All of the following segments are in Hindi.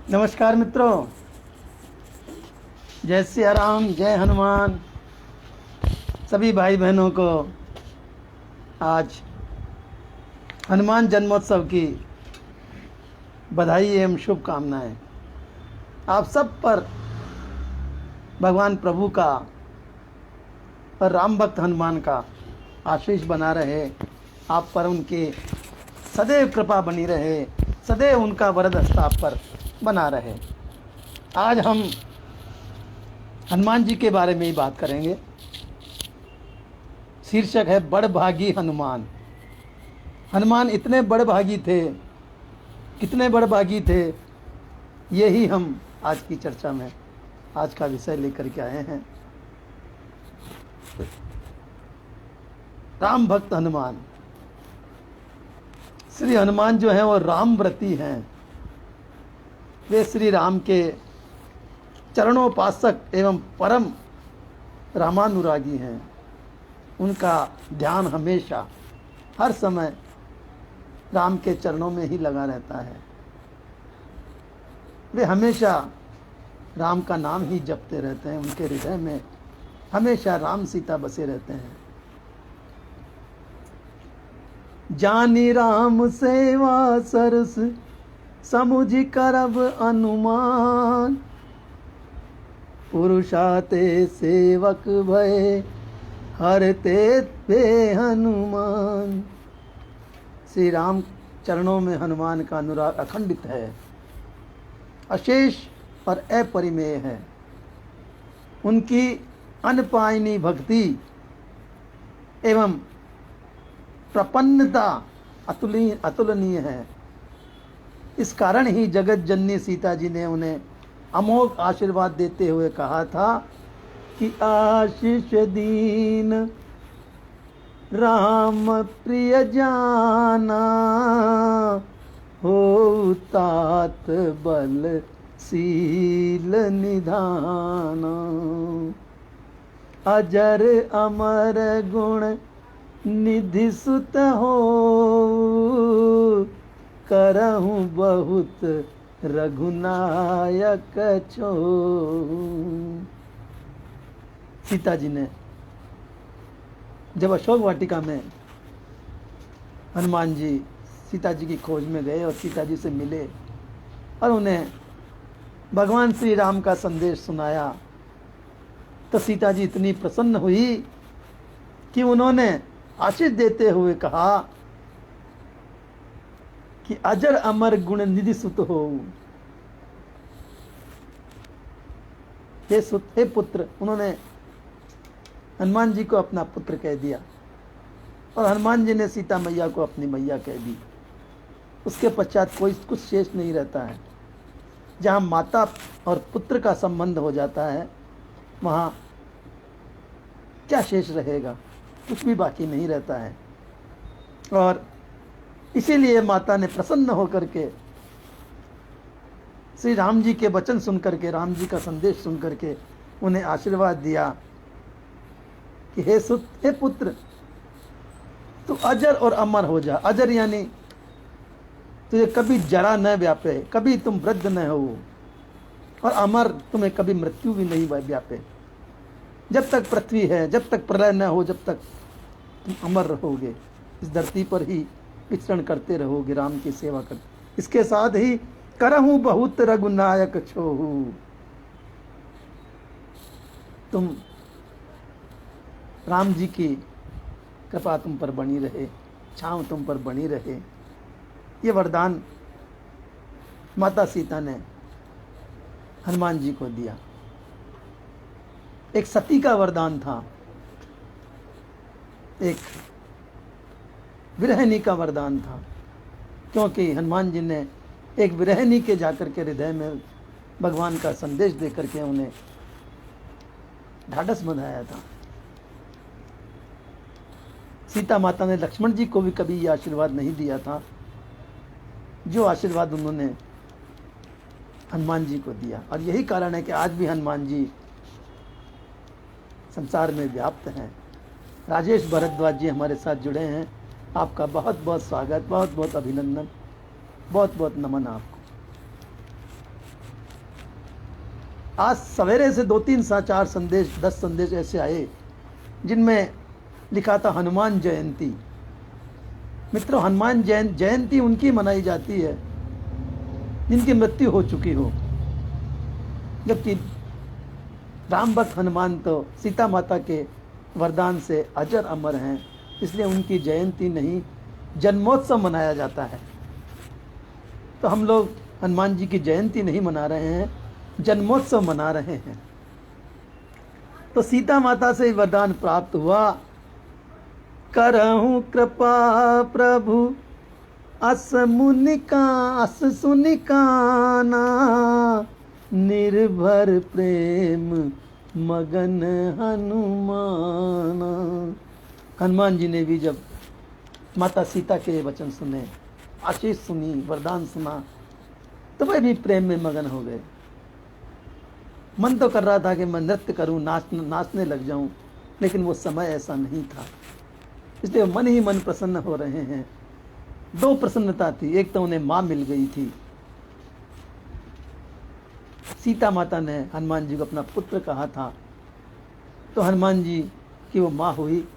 नमस्कार मित्रों, जय सिया राम, जय हनुमान। सभी भाई बहनों को आज हनुमान जन्मोत्सव की बधाई एवं शुभकामनाएं। आप सब पर भगवान प्रभु का और राम भक्त हनुमान का आशीष बना रहे। आप पर उनकी सदैव कृपा बनी रहे, सदैव उनका वरद हस्त आप पर बना रहे। आज हम हनुमान जी के बारे में ही बात करेंगे। शीर्षक है बड़भागी हनुमान। हनुमान इतने बड़भागी थे, कितने बड़भागी थे, यही हम आज की चर्चा में आज का विषय लेकर के आए हैं। राम भक्त हनुमान। श्री हनुमान जो हैं वो रामव्रती हैं। वे श्री राम के चरणोपासक एवं परम रामानुरागी हैं। उनका ध्यान हमेशा हर समय राम के चरणों में ही लगा रहता है। वे हमेशा राम का नाम ही जपते रहते हैं। उनके हृदय में हमेशा राम सीता बसे रहते हैं। जानी राम सेवा सरस समुझ करब अनुमान, पुरुषाते सेवक भय हरते पे हनुमान। श्री राम चरणों में हनुमान का अनुराग अखंडित है, अशेष और अपरिमेय है। उनकी अनपायनी भक्ति एवं प्रपन्नता अतुलनीय है। इस कारण ही जगत जननी सीता जी ने उन्हें अमोघ आशीर्वाद देते हुए कहा था कि आशीष दीन राम प्रिय जाना, हो तात बल शील निधाना। अजर अमर गुण निधि सुत हो, करहूँ बहुत रघुनायक छो। सीता जी ने जब अशोक वाटिका में हनुमान जी सीता जी की खोज में गए और सीता जी से मिले और उन्हें भगवान श्री राम का संदेश सुनाया, तो सीता जी इतनी प्रसन्न हुई कि उन्होंने आशीष देते हुए कहा कि अजर अमर गुण निधि सुत हो। हे पुत्र, उन्होंने हनुमान जी को अपना पुत्र कह दिया और हनुमान जी ने सीता मैया को अपनी मैया कह दी। उसके पश्चात कोई कुछ शेष नहीं रहता है। जहाँ माता और पुत्र का संबंध हो जाता है, वहाँ क्या शेष रहेगा? कुछ भी बाकी नहीं रहता है। और इसीलिए माता ने प्रसन्न होकर के श्री राम जी के वचन सुन करके, राम जी का संदेश सुन करके उन्हें आशीर्वाद दिया कि हे पुत्र, तू अजर और अमर हो जा। अजर यानी तुझे कभी जरा न व्यापे, कभी तुम वृद्ध न हो, और अमर, तुम्हें कभी मृत्यु भी नहीं व्यापे। जब तक पृथ्वी है, जब तक प्रलय न हो, जब तक तुम अमर रहोगे, इस धरती पर ही विचरण करते रहोगे, राम की सेवा करते। इसके साथ ही करहूँ बहुत रघुनायक छोहू। तुम राम जी की कृपा तुम पर बनी रहे, छांव तुम पर बनी रहे। ये वरदान माता सीता ने हनुमान जी को दिया। एक सती का वरदान था, एक विरहिणी का वरदान था, क्योंकि हनुमान जी ने एक विरहिणी के जाकर के हृदय में भगवान का संदेश देकर के उन्हें ढाढ़स बंधाया था। सीता माता ने लक्ष्मण जी को भी कभी यह आशीर्वाद नहीं दिया था जो आशीर्वाद उन्होंने हनुमान जी को दिया। और यही कारण है कि आज भी हनुमान जी संसार में व्याप्त हैं। राजेश भारद्वाज जी हमारे साथ जुड़े हैं। आपका बहुत बहुत स्वागत, बहुत बहुत अभिनंदन, बहुत बहुत नमन आपको। आज सवेरे से 2-3-4 संदेश 10 संदेश ऐसे आए जिनमें लिखा था हनुमान जयंती। मित्रों, हनुमान जयंती उनकी मनाई जाती है जिनकी मृत्यु हो चुकी हो, जबकि राम भक्त हनुमान तो सीता माता के वरदान से अजर अमर हैं, इसलिए उनकी जयंती नहीं जन्मोत्सव मनाया जाता है। तो हम लोग हनुमान जी की जयंती नहीं मना रहे हैं, जन्मोत्सव मना रहे हैं। तो सीता माता से वरदान प्राप्त हुआ, करहूँ कृपा प्रभु अस सुनिकाना, निर्भर प्रेम मगन हनुमान। हनुमान जी ने भी जब माता सीता के वचन सुने, आशीष सुनी, वरदान सुना, तो वे भी प्रेम में मगन हो गए। मन तो कर रहा था कि मैं नृत्य करूं, नाचने लग जाऊं, लेकिन वो समय ऐसा नहीं था, इसलिए मन ही मन प्रसन्न हो रहे हैं। 2 प्रसन्नता थी, एक तो उन्हें माँ मिल गई थी, सीता माता ने हनुमान जी को अपना पुत्र कहा था, तो हनुमान जी की वो माँ हुई।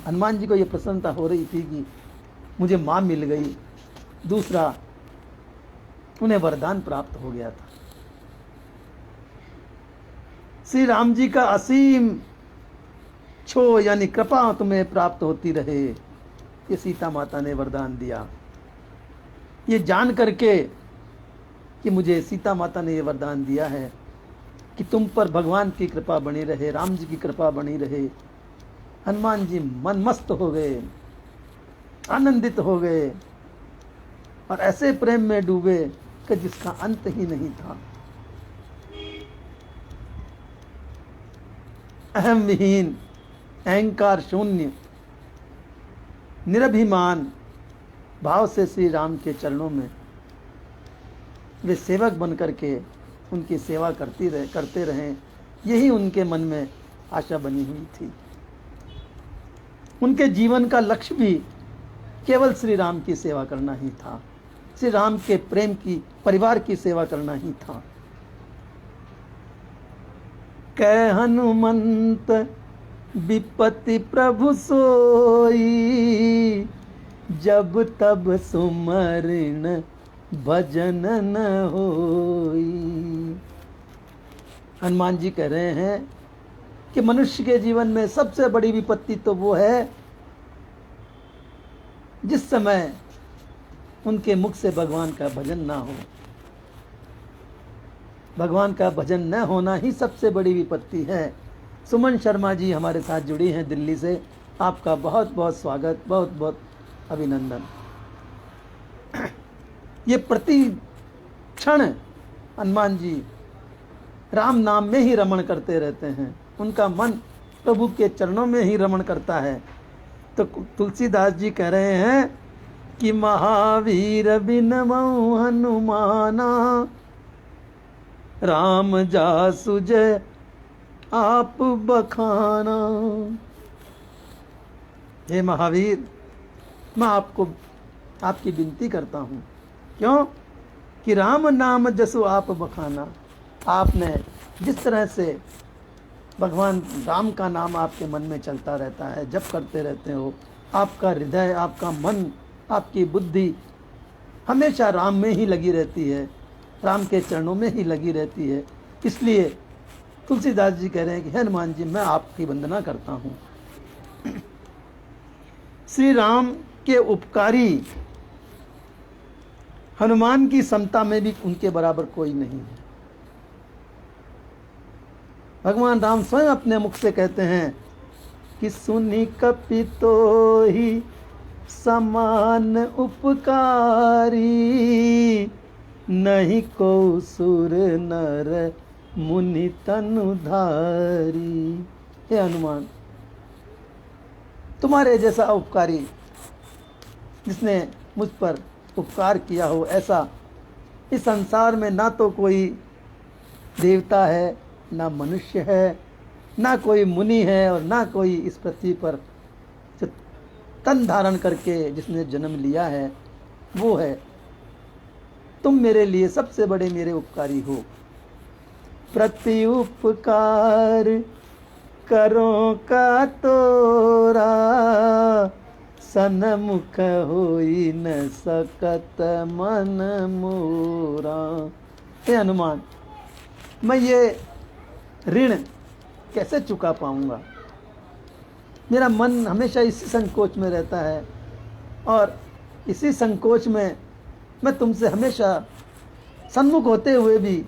हनुमान जी को ये प्रसन्नता हो रही थी कि मुझे माँ मिल गई। दूसरा, उन्हें वरदान प्राप्त हो गया था। श्री राम जी का असीम छो यानी कृपा तुम्हें प्राप्त होती रहे, ये सीता माता ने वरदान दिया। ये जान करके कि मुझे सीता माता ने ये वरदान दिया है कि तुम पर भगवान की कृपा बनी रहे, राम जी की कृपा बनी रहे, हनुमान जी मनमस्त हो गए, आनंदित हो गए और ऐसे प्रेम में डूबे कि जिसका अंत ही नहीं था। अहम विहीन, अहंकार शून्य, निरभिमान भाव से श्री राम के चरणों में वे सेवक बन करके उनकी सेवा करते रहें, यही उनके मन में आशा बनी हुई थी। उनके जीवन का लक्ष्य भी केवल श्री राम की सेवा करना ही था, श्री राम के प्रेम की, परिवार की सेवा करना ही था। कै हनुमंत विपत्ति प्रभु सोई, जब तब सुमरण भजन न होई। हनुमान जी कह रहे हैं कि मनुष्य के जीवन में सबसे बड़ी विपत्ति तो वो है जिस समय उनके मुख से भगवान का भजन ना हो। भगवान का भजन न होना ही सबसे बड़ी विपत्ति है। सुमन शर्मा जी हमारे साथ जुड़ी हैं दिल्ली से, आपका बहुत बहुत स्वागत, बहुत बहुत अभिनंदन। ये प्रति क्षण हनुमान जी राम नाम में ही रमण करते रहते हैं, उनका मन प्रभु के चरणों में ही रमण करता है। तो तुलसीदास जी कह रहे हैं कि महावीर बिनमऊ हनुमाना, राम जासु जय आप बखाना। हे महावीर, मैं आपकी विनती करता हूँ, क्यों कि राम नाम जसु आप बखाना। आपने जिस तरह से भगवान राम का नाम आपके मन में चलता रहता है, जप करते रहते हो, आपका हृदय, आपका मन, आपकी बुद्धि हमेशा राम में ही लगी रहती है, राम के चरणों में ही लगी रहती है। इसलिए तुलसीदास जी कह रहे हैं कि हनुमान जी, मैं आपकी वंदना करता हूँ। श्री राम के उपकारी हनुमान की समता में भी उनके बराबर कोई नहीं है। भगवान राम स्वयं अपने मुख से कहते हैं कि सुनी कपितो ही समान उपकारी, नहीं को सुर नर मुनि तनुधारी। हे हनुमान, तुम्हारे जैसा उपकारी जिसने मुझ पर उपकार किया हो, ऐसा इस संसार में ना तो कोई देवता है, ना मनुष्य है, ना कोई मुनि है, और ना कोई इस पृथ्वी पर जो तन धारण करके जिसने जन्म लिया है वो है। तुम मेरे लिए सबसे बड़े मेरे उपकारी हो। प्रति उपकार करो का तोरा, सन्मुख होई न सकत मन मोरा। हे हनुमान, मैं ये ऋण कैसे चुका पाऊंगा? मेरा मन हमेशा इसी संकोच में रहता है और इसी संकोच में मैं तुमसे हमेशा सन्मुख होते हुए भी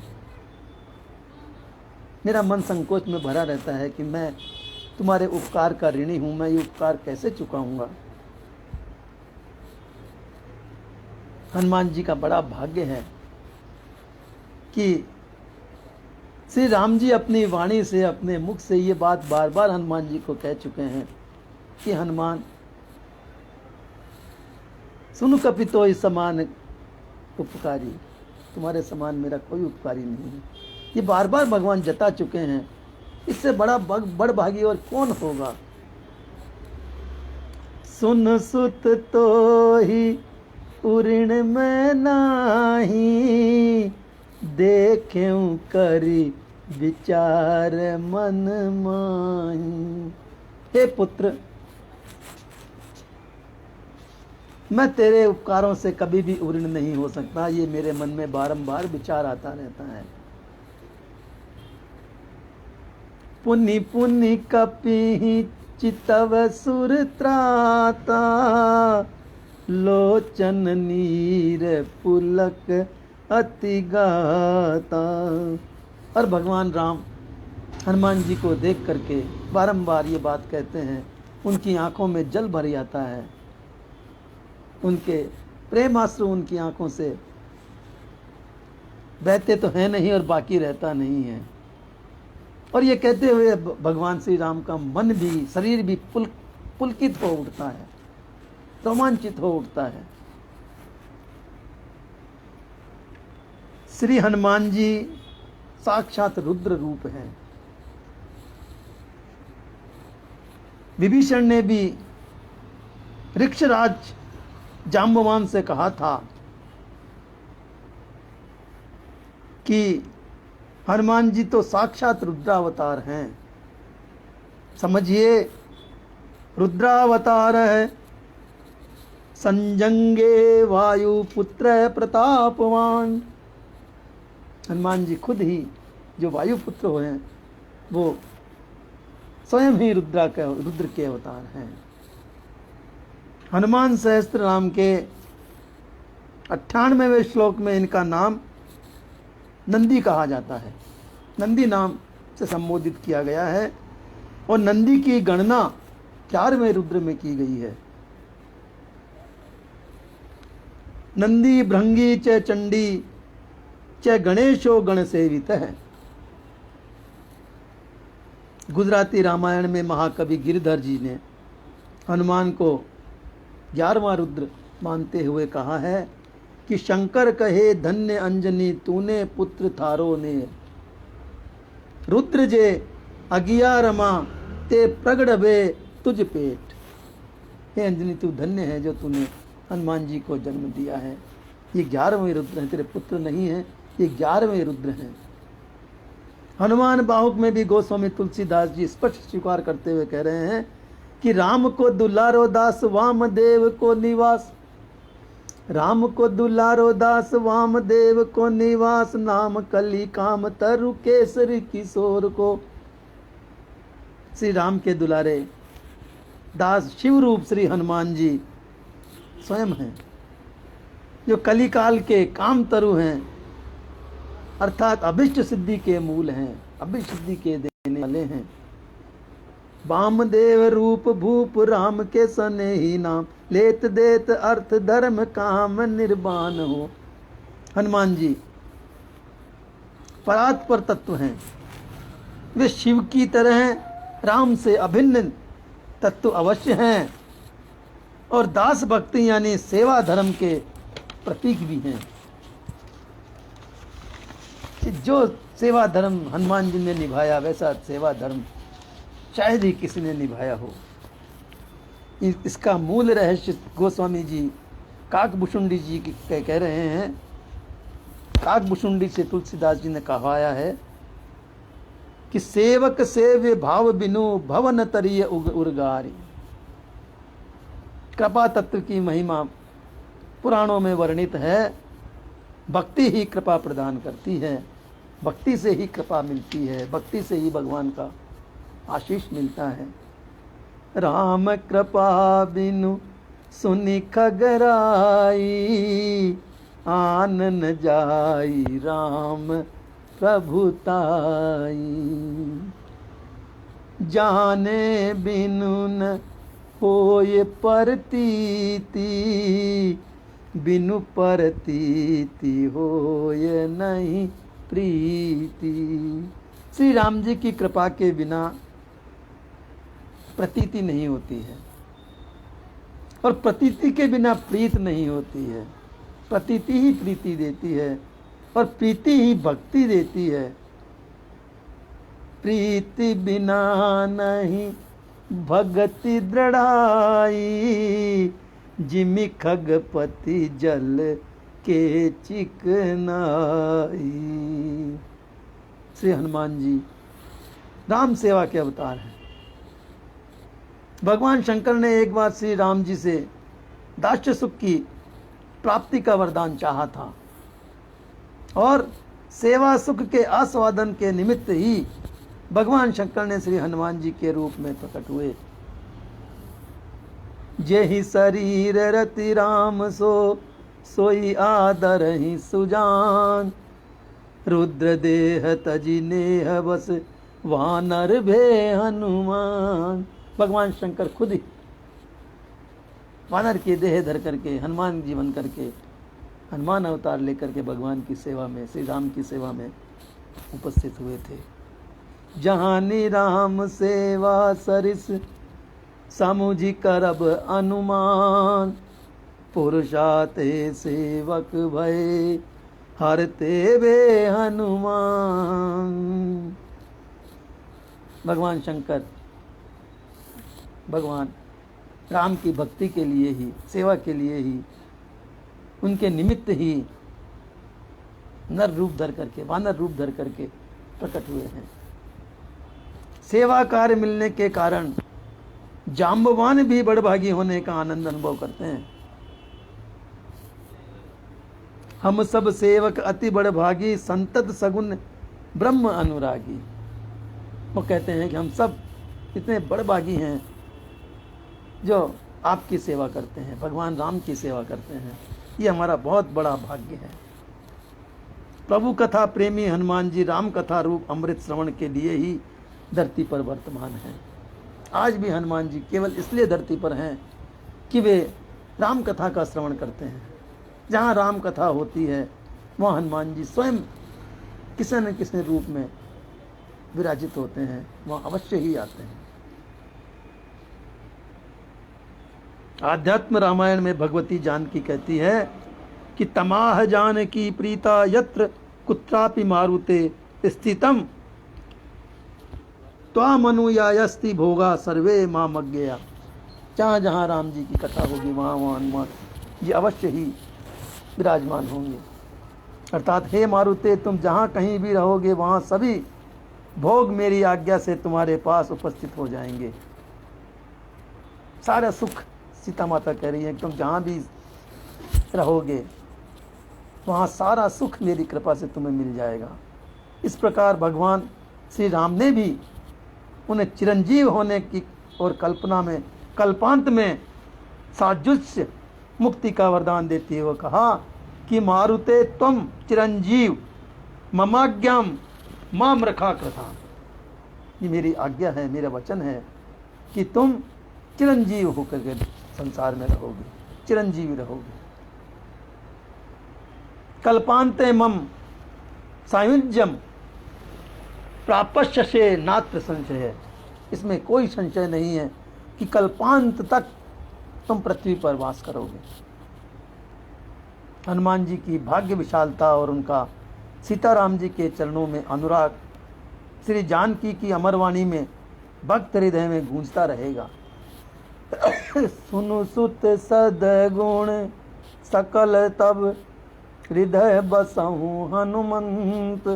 मेरा मन संकोच में भरा रहता है कि मैं तुम्हारे उपकार का ऋणी हूं, मैं ये उपकार कैसे चुकाऊंगा। हनुमान जी का बड़ा भाग्य है कि श्री राम जी अपनी वाणी से, अपने मुख से ये बात बार बार हनुमान जी को कह चुके हैं कि हनुमान सुन कपितो इस समान उपकारी, तुम्हारे समान मेरा कोई उपकारी नहीं है। ये बार बार भगवान जता चुके हैं, इससे बड़ भागी और कौन होगा। सुन सुत तो ही उऋण में नाही, देखें करी विचार मन माही। हे पुत्र, मैं तेरे उपकारों से कभी भी उऋण नहीं हो सकता, ये मेरे मन में बारंबार विचार आता रहता है। पुनि पुनि कपि चितव सुर त्राता, लोचन नीर पुलक अति गाता। और भगवान राम हनुमान जी को देख करके बारंबार ये बात कहते हैं, उनकी आंखों में जल भर जाता है, उनके प्रेमाश्रु उनकी आंखों से बहते तो हैं नहीं और बाकी रहता नहीं है। और ये कहते हुए भगवान श्री राम का मन भी, शरीर भी पुलकित हो उठता है, रोमांचित हो उठता है। श्री हनुमान जी साक्षात रुद्र रूप हैं। विभीषण ने भी ऋक्षराज जाम्बवान से कहा था कि हनुमान जी तो साक्षात रुद्रावतार हैं, समझिए रुद्रावतार है। संजंगे वायु पुत्र प्रतापवान, हनुमान जी खुद ही जो वायु पुत्र हुए हैं वो स्वयं ही रुद्र के अवतार हैं। हनुमान सहस्त्र नाम के 98वें श्लोक में इनका नाम नंदी कहा जाता है, नंदी नाम से संबोधित किया गया है। और नंदी की गणना 4वें रुद्र में की गई है। नंदी भृंगी च चंडी च गणेशो गण सेवित है। गुजराती रामायण में महाकवि गिरधर जी ने हनुमान को 11वां रुद्र मानते हुए कहा है कि शंकर कहे धन्य अंजनी तूने पुत्र थारो ने, रुद्र जे अगिया रमा ते प्रगट बे तुझ पेट। हे अंजनी, तू धन्य है जो तूने हनुमान जी को जन्म दिया है। ये 11वें रुद्र हैं, तेरे पुत्र नहीं हैं, ये 11वें रुद्र हैं। हनुमान बाहुक में भी गोस्वामी तुलसीदास जी स्पष्ट स्वीकार करते हुए कह रहे हैं कि राम को दुलारो दास वामदेव को निवास, राम को दुलारो दास वामदेव को निवास, नाम कली काम तरु केसरी किशोर को। श्री राम के दुलारे दास शिव रूप श्री हनुमान जी स्वयं हैं, जो कलिकाल के काम तरु हैं, अर्थात अभिष्ट सिद्धि के मूल हैं, अभिष्ट सिद्धि के देने वाले हैं। वामदेव रूप भूप राम के सने ही नाम, लेत देत अर्थ धर्म काम निर्वाण हो। हनुमान जी परात्पर तत्व हैं, वे शिव की तरह राम से अभिन्न तत्व अवश्य हैं और दास भक्ति यानी सेवा धर्म के प्रतीक भी हैं। जो सेवा धर्म हनुमान जी ने निभाया वैसा सेवा धर्म शायद ही किसी ने निभाया हो। इसका मूल रहस्य गोस्वामी जी काकभूषुंडी जी कह रहे हैं। काकभूषुंडी से तुलसीदास जी ने कहवाया है कि सेवक सेव्य भाव बिनु भवन तरिय उर्गारी। कृपा तत्व की महिमा पुराणों में वर्णित है। भक्ति ही कृपा प्रदान करती है, भक्ति से ही कृपा मिलती है, भक्ति से ही भगवान का आशीष मिलता है। राम कृपा बिनु सुनि खगराई, आनन जाई राम प्रभुताई। जाने बिनु न होय परतीति, बिनु परतीति होय नहीं प्रीति। श्री राम जी की कृपा के बिना प्रतीति नहीं होती है, और प्रतीति के बिना प्रीत नहीं होती है। प्रतीति ही प्रीति देती है, और प्रीति ही भक्ति देती है। प्रीति बिना नहीं भगति दृढ़ाई, जिमि खगपति जल के चिकनाई। श्री हनुमान जी राम सेवा के अवतार हैं। भगवान शंकर ने एक बार श्री राम जी से दास्य सुख की प्राप्ति का वरदान चाहा था, और सेवा सुख के आस्वादन के निमित्त ही भगवान शंकर ने श्री हनुमान जी के रूप में प्रकट हुए। जेहि शरीर रति राम सो, सोई आदर ही सुजान। रुद्र देह तजि नेह बस, वानर भे हनुमान। भगवान शंकर खुद ही वानर की देह धर करके, हनुमान जीवन करके, हनुमान अवतार लेकर के भगवान की सेवा में, श्री राम की सेवा में उपस्थित हुए थे। जहानी राम सेवा सरिस, समुझि करब अनुमान। पुरुषाते सेवक भय, हरते वे हनुमान। भगवान शंकर भगवान राम की भक्ति के लिए ही, सेवा के लिए ही, उनके निमित्त ही नर रूप धर करके, वानर रूप धर करके प्रकट हुए हैं। सेवा कार्य मिलने के कारण जाम्बवान भी बड़भागी होने का आनंद अनुभव करते हैं। हम सब सेवक अति बड़भागी, संतत सगुन ब्रह्म अनुरागी। वो कहते हैं कि हम सब इतने बड़भागी हैं जो आपकी सेवा करते हैं, भगवान राम की सेवा करते हैं। ये हमारा बहुत बड़ा भाग्य है। प्रभु कथा प्रेमी हनुमान जी राम कथा रूप अमृत श्रवण के लिए ही धरती पर वर्तमान हैं। आज भी हनुमान जी केवल इसलिए धरती पर हैं कि वे राम कथा का श्रवण करते हैं। जहाँ राम कथा होती है वहाँ हनुमान जी स्वयं किसी न किसी रूप में विराजित होते हैं, वहाँ अवश्य ही आते हैं। आध्यात्म रामायण में भगवती जानकी कहती है कि तमाह जानकी प्रीता यत्र कुत्रापि मारुते स्थितम, त्वामनुयायस्ति भोगा सर्वे मामज्ञया। जहाँ जहाँ राम जी की कथा होगी वहाँ वहाँ हनुमान जी अवश्य ही विराजमान होंगे। अर्थात हे मारुते, तुम जहाँ कहीं भी रहोगे वहाँ सभी भोग मेरी आज्ञा से तुम्हारे पास उपस्थित हो जाएंगे। सारा सुख, सीता माता कह रही है कि तुम जहाँ भी रहोगे वहाँ सारा सुख मेरी कृपा से तुम्हें मिल जाएगा। इस प्रकार भगवान श्री राम ने भी उन्हें चिरंजीव होने की और कल्पांत में साजुष्य मुक्ति का वरदान देते हुए कहा कि मारुते त्वम चिरंजीव ममाज्ञाम माम रखा कृथा। ये मेरी आज्ञा है, मेरा वचन है कि तुम चिरंजीव होकर के संसार में रहोगे, चिरंजीवी रहोगे। कल्पांते मम सायुज्यम प्रापश्यसे नात्र संशय। इसमें कोई संशय नहीं है कि कल्पांत तक तुम पृथ्वी पर वास करोगे। हनुमान जी की भाग्य विशालता और उनका सीताराम जी के चरणों में अनुराग श्री जानकी की अमरवाणी में भक्त हृदय में गूंजता रहेगा। सुनु सुत सदगुण सकल तब हृदय बसहु हनुमंत,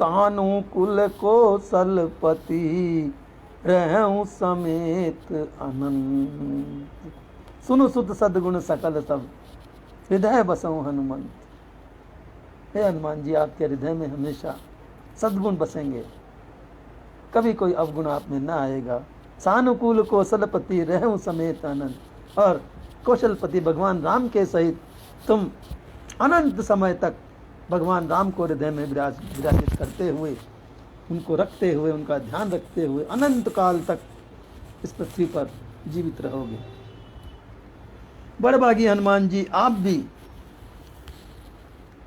सानुकूल कौशलपति रहूं समेत अनंत। सुनु सुत सद्गुण सकल सब हृदय बसऊं हनुमंत। हे हनुमान जी, आपके हृदय में हमेशा सद्गुण बसेंगे, कभी कोई अवगुण आप में न आएगा। सानुकूल कौशलपति रहूं समेत अनंत। और कौशलपति भगवान राम के सहित तुम अनंत समय तक भगवान राम को हृदय में विराजित करते हुए, उनको रखते हुए, उनका ध्यान रखते हुए अनंत काल तक इस पृथ्वी पर जीवित रहोगे। बड़भागी हनुमान जी, आप भी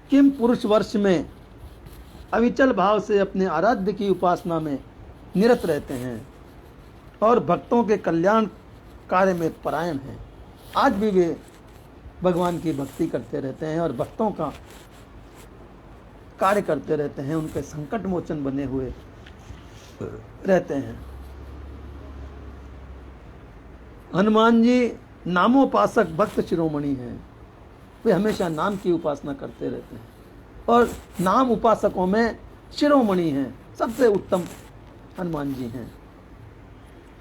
किम पुरुष वर्ष में अविचल भाव से अपने आराध्य की उपासना में निरत रहते हैं और भक्तों के कल्याण कार्य में परायण हैं। आज भी वे भगवान की भक्ति करते रहते हैं और भक्तों का कार्य करते रहते हैं, उनके संकट मोचन बने हुए रहते हैं। हनुमान जी नामोपासक भक्त शिरोमणि हैं। वे हमेशा नाम की उपासना करते रहते हैं और नाम उपासकों में शिरोमणि हैं, सबसे उत्तम हनुमान जी हैं।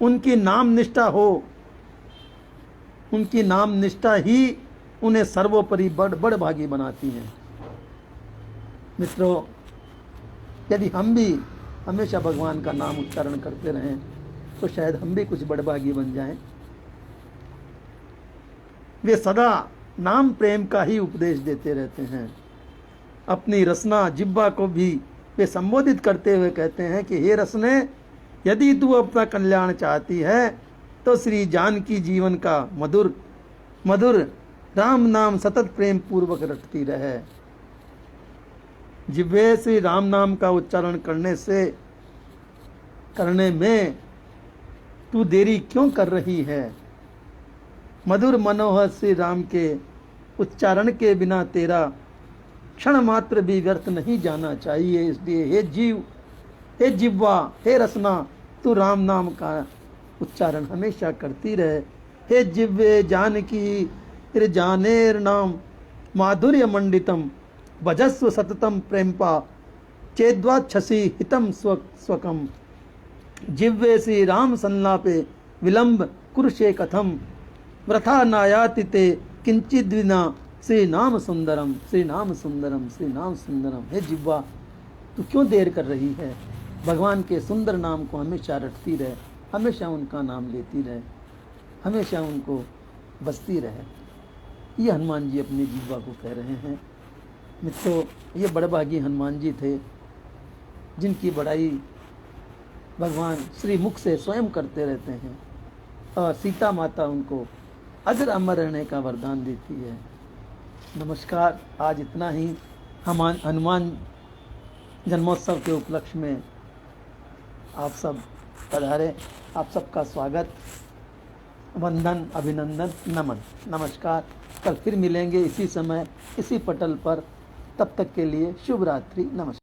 उनकी नाम निष्ठा हो, उनकी नाम निष्ठा ही उन्हें सर्वोपरि बड़ भागी बनाती हैं। मित्रों, यदि हम भी हमेशा भगवान का नाम उच्चारण करते रहें तो शायद हम भी कुछ बड़भागी बन जाएं। वे सदा नाम प्रेम का ही उपदेश देते रहते हैं। अपनी रसना जिह्वा को भी वे संबोधित करते हुए कहते हैं कि हे रसने, यदि तू अपना कल्याण चाहती है तो श्री जानकी जीवन का मधुर मधुर राम नाम सतत प्रेम पूर्वक रटती रहे। जिह्वे श्री राम नाम का उच्चारण करने में तू देरी क्यों कर रही है? मधुर मनोहर श्री राम के उच्चारण के बिना तेरा क्षण मात्र भी व्यर्थ नहीं जाना चाहिए। इसलिए हे जिह्वा, हे रसना, तू राम नाम का उच्चारण हमेशा करती रहे। हे जिह्वे जानकी जानेर नाम माधुर्य मंडितम भजस्व सततम प्रेमपा चेद्वाच्छसि हितम स्वकम। जिह्वे श्री राम संलापे विलंब कुरुषे कथम व्रथा नायाति ते किंचिद विना श्री नाम सुंदरम श्री नाम सुंदरम श्री नाम सुंदरम। हे जिह्वा, तू क्यों देर कर रही है? भगवान के सुंदर नाम को हमेशा रटती रहे, हमेशा उनका नाम लेती रहे, हमेशा उनको बसती रहे। ये हनुमान जी अपनी जिह्वा को कह रहे हैं। मित्रों, ये बड़भागी हनुमान जी थे जिनकी बड़ाई भगवान श्री मुख से स्वयं करते रहते हैं और सीता माता उनको अजर अमर रहने का वरदान देती है। नमस्कार, आज इतना ही। हनुमान जन्मोत्सव के उपलक्ष्य में आप सब पधारे, आप सबका स्वागत, वंदन, अभिनंदन, नमन, नमस्कार। कल फिर मिलेंगे इसी समय इसी पटल पर। तब तक के लिए शुभ रात्रि, नमस्कार।